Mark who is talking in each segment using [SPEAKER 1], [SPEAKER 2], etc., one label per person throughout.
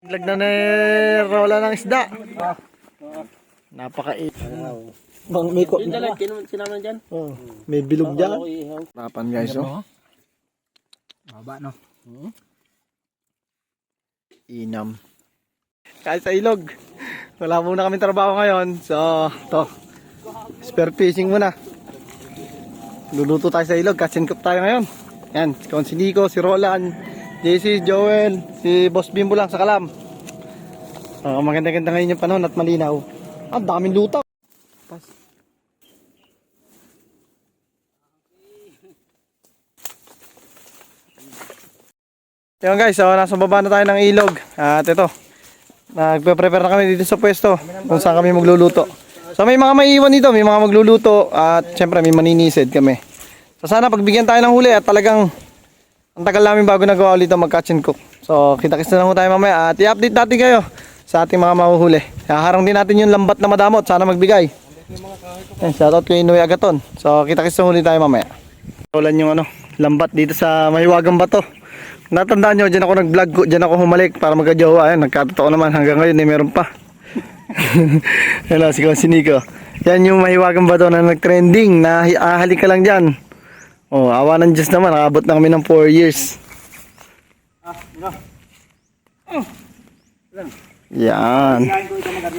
[SPEAKER 1] Lag na wala ng isda. Napakait. Bang may ko.
[SPEAKER 2] Sinama dyan.
[SPEAKER 1] Oh, may bilog dyan. Harapan guys, oh.
[SPEAKER 2] Baba, no?
[SPEAKER 1] Inam. Kahit sa ilog. Wala muna kami trabaho ngayon. So, to. Spare fishing muna. Luluto tayo sa ilog. Catch and cook tayo ngayon. Yan. Si Nico, si Roland, JC, Joel, si Boss Bimbo lang sa Kalam. Maganda-ganda ngayon yung panahon at malinaw. Ang daming lutak. Yan guys, so nasa baba na tayo ng ilog. At ito, nagpe-prepare na kami dito sa pwesto kung saan kami magluluto. So may mga maiiwan dito, may mga magluluto at syempre may maninisid kami. So sana pagbigyan tayo ng huli at talagang ang tagal namin bago nagawa ulit ang mag-catch and cook. So kita-kits na lang tayo mamaya at i-update natin kayo sa ating mga mahuhuli. Haharang din natin yung lambat na madamot, sana magbigay. Shoutout kay Inoy Agaton. So kita-kits na huli tayo mamaya. Ulan yung lambat dito sa Mahiwagang Bato. Natandaan nyo, dyan ako nag-vlog, dyan ako humalik para magka-jowa. Ayan, nagkatotoo naman hanggang ngayon, meron pa. Yan si Nico. Yan yung Mahiwagang Bato na nag-trending, na ahalik ka lang dyan. Oh, awa ng Diyos naman, nakabot na kami ng 4 years. Yan.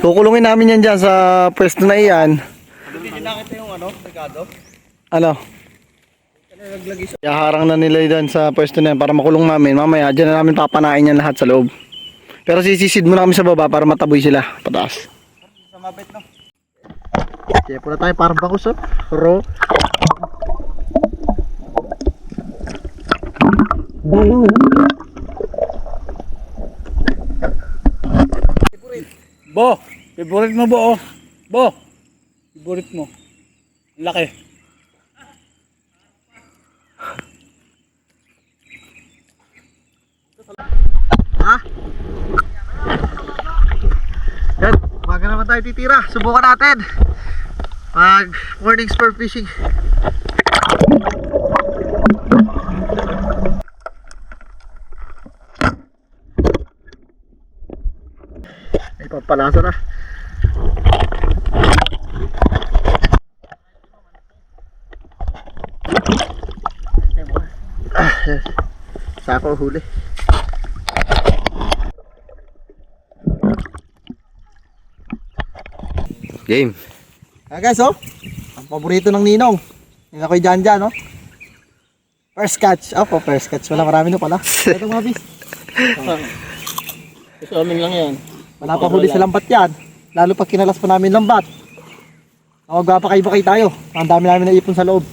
[SPEAKER 1] Kukulungin namin yan dyan sa pwesto na iyan.
[SPEAKER 2] Hindi nakita yung regado?
[SPEAKER 1] Ano? Yaharang na nila dyan sa pwesto na yan para makulong namin. Mamaya dyan na namin papanain yan lahat sa loob. Pero sisisid muna kami sa baba para mataboy sila pataas.
[SPEAKER 2] Sa mabit, no?
[SPEAKER 1] Kaya pula tayo parang bakus, oh. Ro.
[SPEAKER 2] Bo! Favorite mo, Bo, oh. Bo! Favorite mo. Laki.
[SPEAKER 1] Ha? Yan, umaga naman tayo titira. Subukan natin mag morning spur fishing. Ay, papalasa na. Sako huli.
[SPEAKER 3] Game.
[SPEAKER 1] Guys, oh. Ang paborito ng Ninong. Yung ako'y dyan, oh. First catch. Opo, first catch. Wala, marami na pala. Ito mga bis.
[SPEAKER 2] Sa amin lang yan.
[SPEAKER 1] Wala pa huli sa lambat yan. Lalo pag kinalas pa namin lambat. Magpapakay-bakay tayo. Ang dami namin naipon sa loob.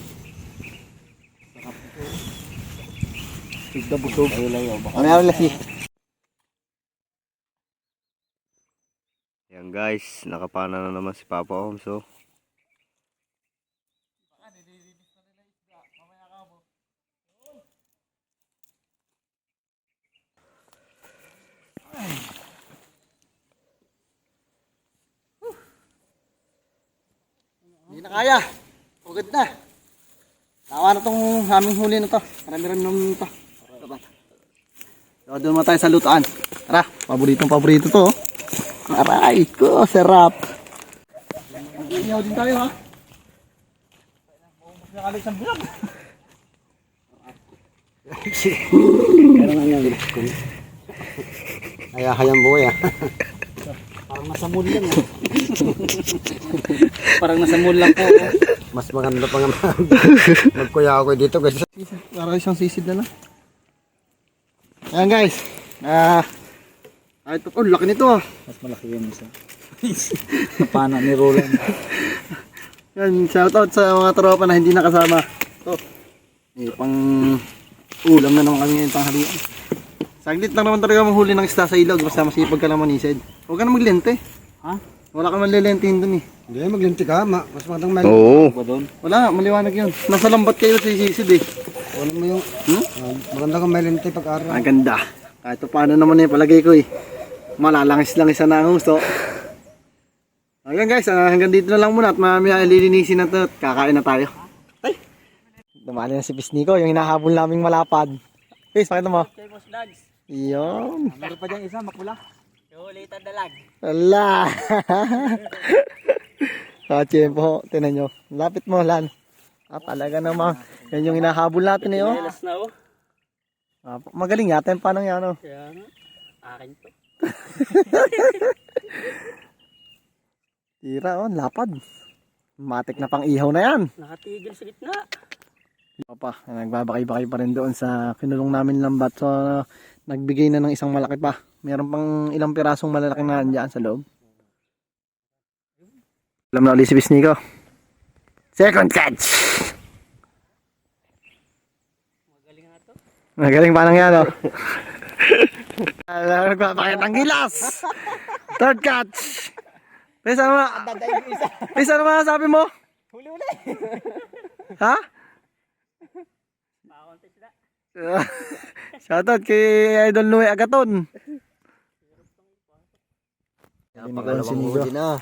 [SPEAKER 1] Busog. Ayun lang yun. Ano lasi?
[SPEAKER 3] Yan guys, nakapana na naman si Papa Oms, oh.
[SPEAKER 1] Hindi na kaya. Pugad na. Tawa na tong aming huli na to. Marami-rami naman to. So, doon mo tayo sa lutaan. Tara, paborito to. Aray ko, sarap. Iyaw din tayo, ha? Nakalit sa vlog.
[SPEAKER 2] Pero nga nga.
[SPEAKER 3] Hayang buhay, ah.
[SPEAKER 2] Parang nasa mood lang, eh. Parang nasa mood lang po.
[SPEAKER 3] Mas maganda pa nga magkuya ako dito, guys.
[SPEAKER 1] Para isang sisid na lang. Ayan guys. Ito po, laki nito, ah.
[SPEAKER 2] Mas malaki yun isa. Napana ni Roland.
[SPEAKER 1] Yan, shoutout sa mga tropa na hindi nakasama. Ito. Pang ulam na naman kami ngayon tanghalian. Saglit lang naman talaga manghuli ng isda sa ilog. Basta masipag ka lang manisid. Huwag ka na maglente.
[SPEAKER 2] Ha?
[SPEAKER 1] Wala ka manlilentihin dun, eh.
[SPEAKER 3] Hindi, maglinti ka, mas magandang may...
[SPEAKER 2] Oo. Ba doon?
[SPEAKER 1] Wala, maliwanag yun. Nasa lambat kayo at sisisid, eh.
[SPEAKER 3] Wala mo yung... maganda kang may linti pag-araw.
[SPEAKER 1] Ang ganda. Kahit paano naman eh, palagay ko, eh. Malalangis-langis na ang gusto. Hanggang guys, hanggang dito na lang muna at mamaya lilinisin na ito at kakain na tayo. Ay! Dumali na si Pisniko, yung hinahabol naming malapad. Pis, pakita mo. Iyon.
[SPEAKER 2] Meron pa dyan isa, makula. Ulitan na lang.
[SPEAKER 1] Ala! Tiyempo, tinan nyo. Lapit mo, Lan. Talaga naman. Yan yung hinahabol natin eh, oh.
[SPEAKER 2] Chinelas na oh.
[SPEAKER 1] Magaling yata yung panang yan, oh.
[SPEAKER 2] Kaya nga. Akin to.
[SPEAKER 1] Tira, oh. Lapad. Matik na pang ihaw na yan.
[SPEAKER 2] Nakatigil sa gitna.
[SPEAKER 1] Pa, nagbabakay-bakay pa rin doon sa kinulong namin lambat. So, nagbigay na ng isang malaki pa. Meron pang ilang pirasong malalaki na dyan sa loob. Alam na ulit si Bisnico. Second catch!
[SPEAKER 2] Magaling nga to.
[SPEAKER 1] Magaling pa lang yan, oh. Nagpapakit ang gilas! Third catch! Pesa naman sabi mo?
[SPEAKER 2] Huli-huli.
[SPEAKER 1] Ha?
[SPEAKER 2] Makakontes na.
[SPEAKER 1] Shoutout kay Idol Noe Agaton.
[SPEAKER 3] Pangalawang huli na.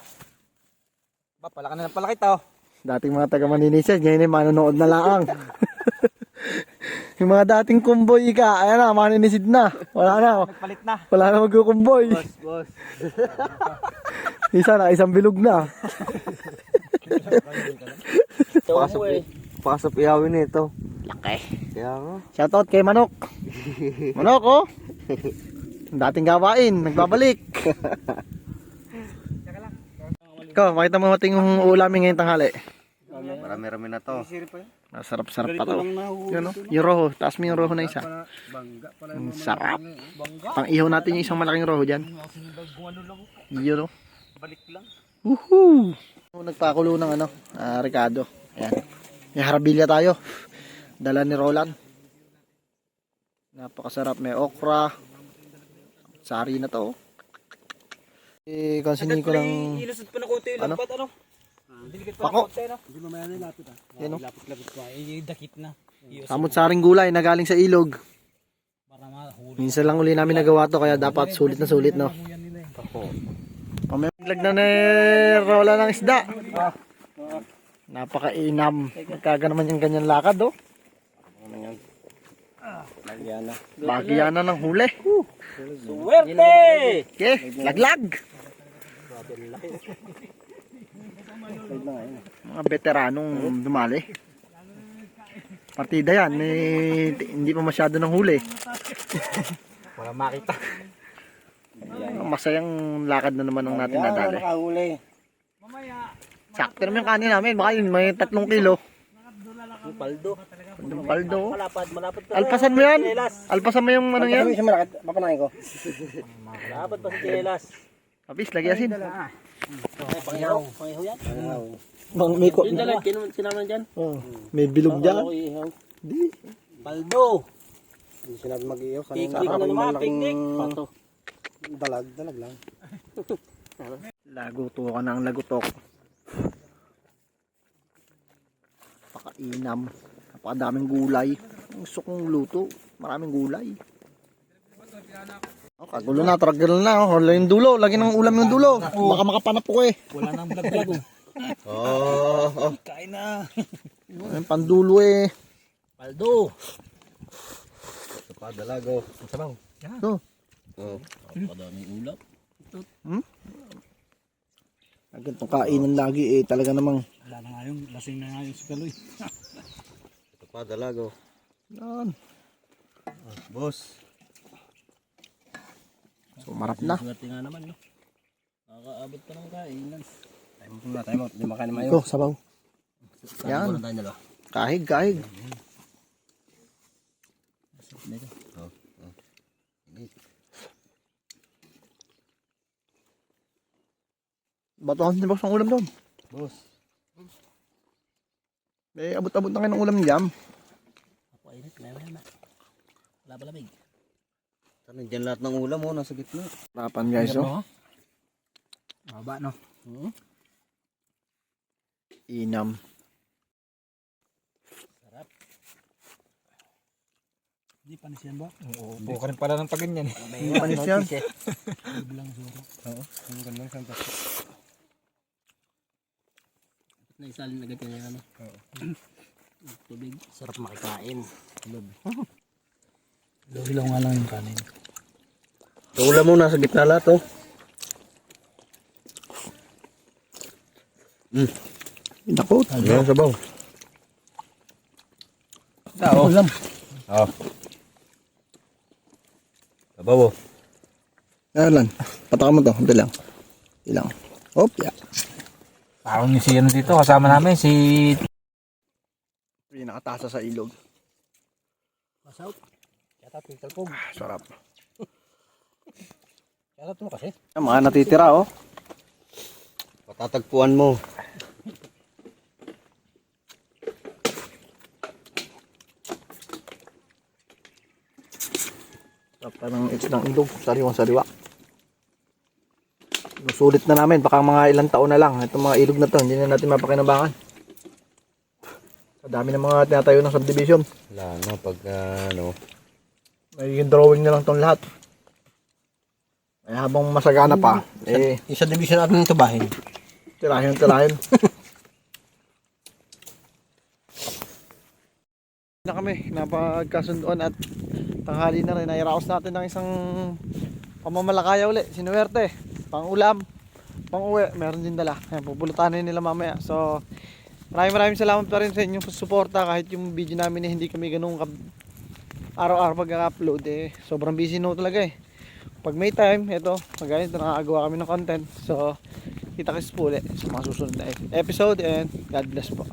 [SPEAKER 3] Ba, palaki na ng palaki to.
[SPEAKER 1] Dating mga taga Maninisid, ngayon ay manonood na lang. Yung mga dating kumboy ka, ayan na, maninisid na. Wala na.
[SPEAKER 2] Nagpalit na.
[SPEAKER 1] Wala na magkukumboy.
[SPEAKER 2] Boss.
[SPEAKER 1] Isa na, isang bilog na.
[SPEAKER 3] Pasap iyawin ito.
[SPEAKER 1] Laki.
[SPEAKER 3] Kaya nga.
[SPEAKER 1] Shoutout kay Manok. Manok, oh. Ang dating gawain, nagbabalik. Ikaw, makita mo mating yung ulamin ngayong tanghali.
[SPEAKER 3] Marami-rami na to.
[SPEAKER 1] Masarap-sarap pa to. Yun, oh. Yung roho, taas mo yung roho na isa. Ang sarap. Pang ihaw natin yung isang malaking roho dyan. Yun, oh.
[SPEAKER 2] Balik lang.
[SPEAKER 1] Woohoo! Nagpakulo ng Ricardo. Ayan. May harabilya tayo. Dala ni Roland. Napakasarap. May okra. Sari na to. Konsinyi ko lang.
[SPEAKER 2] Ilusot pa na konti yung lampat ano? Diligat pa na
[SPEAKER 1] Pako.
[SPEAKER 2] konti no? Hindi mamaya na yung lapit ah.
[SPEAKER 1] Yan, oh.
[SPEAKER 2] Lapit-lapit pa. Yung dakit na.
[SPEAKER 1] Samot-saring gulay na galing sa ilog.
[SPEAKER 2] Para mahuli.
[SPEAKER 1] Minsan lang uli namin nagawa to kaya dapat sulit na sulit, no? Pamiglag na ni Roland ng isda. Napakainam. Magkaga naman yung ganyan lakad, oh. Bagya na ng huli.
[SPEAKER 2] Suwerte!
[SPEAKER 1] Okay, laglag. Mga veteranong dumali. Partida yan, hindi pa masyado ng huli.
[SPEAKER 2] Wala makita.
[SPEAKER 1] Masayang lakad na naman ang natin nadali.
[SPEAKER 3] Nakahuli.
[SPEAKER 1] Sakto naman yung kanin namin, baka yun may 3 kilo.
[SPEAKER 2] Yung paldo.
[SPEAKER 1] Yung paldo.
[SPEAKER 2] Malapad pa.
[SPEAKER 1] Alpasan mo yan? Alpasan mo yung ano yan?
[SPEAKER 3] Isa malakit. Papanahin ko.
[SPEAKER 2] Malapad pa sa chinelas.
[SPEAKER 1] Kapis, lagi asin.
[SPEAKER 2] Pangihaw yan.
[SPEAKER 1] May,
[SPEAKER 2] Yung dalag, sinama dyan.
[SPEAKER 1] oh, may bilog dyan. Di.
[SPEAKER 2] Paldo.
[SPEAKER 3] Hindi sinabi mag-iyo.
[SPEAKER 2] Picnic na naman, picnic. Pato.
[SPEAKER 3] Dalag lang.
[SPEAKER 1] Laguto ka ng lagutok. Napakainam. Napakadaming gulay. Ang gusto kong luto. Maraming gulay. Oh, kagulo na, tragal na. Oh. Hala yung dulo. Lagi ng ulam yung dulo. Baka makapanap ko eh.
[SPEAKER 2] Wala nang vlog-vlog oh.
[SPEAKER 3] Oh.
[SPEAKER 2] Kain na.
[SPEAKER 1] Yung pandulo eh.
[SPEAKER 2] Paldo.
[SPEAKER 3] Ito pa, dalago. Ang sabaw.
[SPEAKER 1] Ito.
[SPEAKER 3] Oh.
[SPEAKER 2] Padaming ulap.
[SPEAKER 1] Agad itong kainan lagi eh. Talaga namang.
[SPEAKER 2] Wala na nga yung, lasing na nga yung si Kaloy.
[SPEAKER 3] Ito pa, dalago.
[SPEAKER 1] Yan.
[SPEAKER 3] Boss.
[SPEAKER 1] So marap na.
[SPEAKER 2] Swerte nga naman no. Nakakaabot pa ng kainan.
[SPEAKER 3] Tayo mo. Hindi makain naman
[SPEAKER 1] Ito, sabaw. Yan.
[SPEAKER 2] Tayo dalawa.
[SPEAKER 1] Kahig, kahig. Batuhan si boss ng ulam doon.
[SPEAKER 3] Boss.
[SPEAKER 1] Eh, abot-abot na kayo ng ulam niya.
[SPEAKER 2] Ako init, na. Wala pa lamig.
[SPEAKER 3] Nandiyan lahat ng ulam oh, nasa gitna.
[SPEAKER 1] Harapan guys, oh.
[SPEAKER 2] Maba no.
[SPEAKER 1] Inam.
[SPEAKER 2] Sarap. Hindi panis yan ba?
[SPEAKER 3] Oo. Buka rin pala ng paganyan.
[SPEAKER 1] Panis yan.
[SPEAKER 2] Bilang zero.
[SPEAKER 3] Oo. Ang gandang santa.
[SPEAKER 2] Naisalin agad kanya ano. Oo. Tubig. Sarap makikain. Hilaw nga lang yung kanin.
[SPEAKER 3] Yung ulam mo nasa gitna lahat oh.
[SPEAKER 1] Pinakot.
[SPEAKER 3] Ayan, sabaw.
[SPEAKER 2] Ulam.
[SPEAKER 3] Oo. Sabaw.
[SPEAKER 1] Ayan lang. Patakan mo to. Ito lang. Ito lang. Hop, ya.
[SPEAKER 2] Parang yung si ano dito, kasama namin, si...
[SPEAKER 1] Pinakatasa sa ilog.
[SPEAKER 2] Masaw. Yata, pickle po.
[SPEAKER 1] Sarap.
[SPEAKER 2] Yata mo kasi.
[SPEAKER 1] Mga natitira oh.
[SPEAKER 3] Patatagpuan mo.
[SPEAKER 1] Sarap pa ng isdang ilog. Sariwang-sariwa. Sulit na namin. Baka mga ilang taon na lang. Itong mga ilog na to. Hindi na natin mapakinabangan. Sa dami ng mga tinatayo ng subdivision.
[SPEAKER 3] Wala na pag ano.
[SPEAKER 1] Magiging drawing na lang tong lahat. Kaya habang masagana pa,
[SPEAKER 3] Yung sa division natin ng tubahin.
[SPEAKER 1] tirahin. Na kami, napagkasunduan at tanghali na rin. Nairaos natin ng isang pamamalakaya uli. Sinuwerte, pang ulam, pang uwi. Meron din dala. Ayan, pupulutanin nila mamaya. So, maraming salamat pa rin sa inyong suporta. Kahit yung video namin hindi kami ganun araw-araw pag-upload sobrang busy no talaga pag may time, ito maganda nakakagawa kami ng content. So kita-kits po ulit sa mga susunod na episode and God bless po.